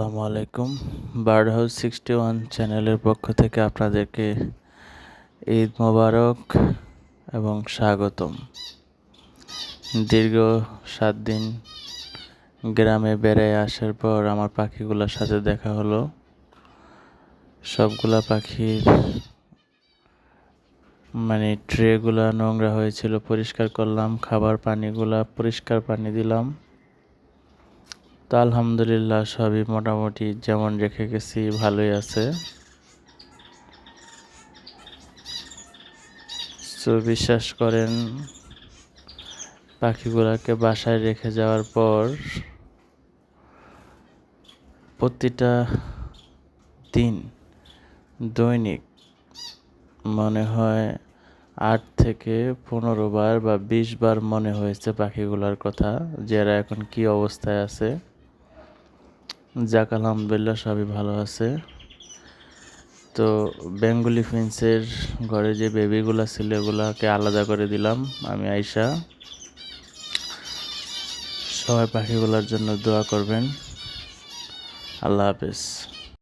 আসসালামু আলাইকুম। Bird house 61 চ্যানেলের পক্ষ থেকে আপনাদেরকে ঈদ মোবারক এবং স্বাগতম। দীর্ঘ 7 দিন গ্রামে বেড়ায় আসার পর আমার পাখিগুলোর সাথে দেখা হলো। সবগুলা পাখির ট্রেগুলা নোংরা হয়েছিল, পরিষ্কার করলাম। খাবার পানিগুলা পরিষ্কার পানি দিলাম। তো আলহামদুলিল্লাহ সবই মোটামুটি যেমন রেখে গেছি ভালোই আছে। তো বিশ্বাস করেন, পাখিগুলোকে বাসায় রেখে যাওয়ার পর প্রতিটা দিন দৈনিক মনে হয় 8 থেকে 15 বার বা 20 বার মনে হয়েছে পাখিগুলোর কথা, যে এরা এখন কি অবস্থায় আছে। যাক আলহামদুলিল্লাহ সবই ভালো আছে। তো বেঙ্গলি ফিন্সের ঘরে যে বেবিগুলা ছিল এগুলাকে আলাদা করে দিলাম আমি আইসা। সবাই পাখিগুলোর জন্য দোয়া করবেন। আল্লাহ হাফেজ।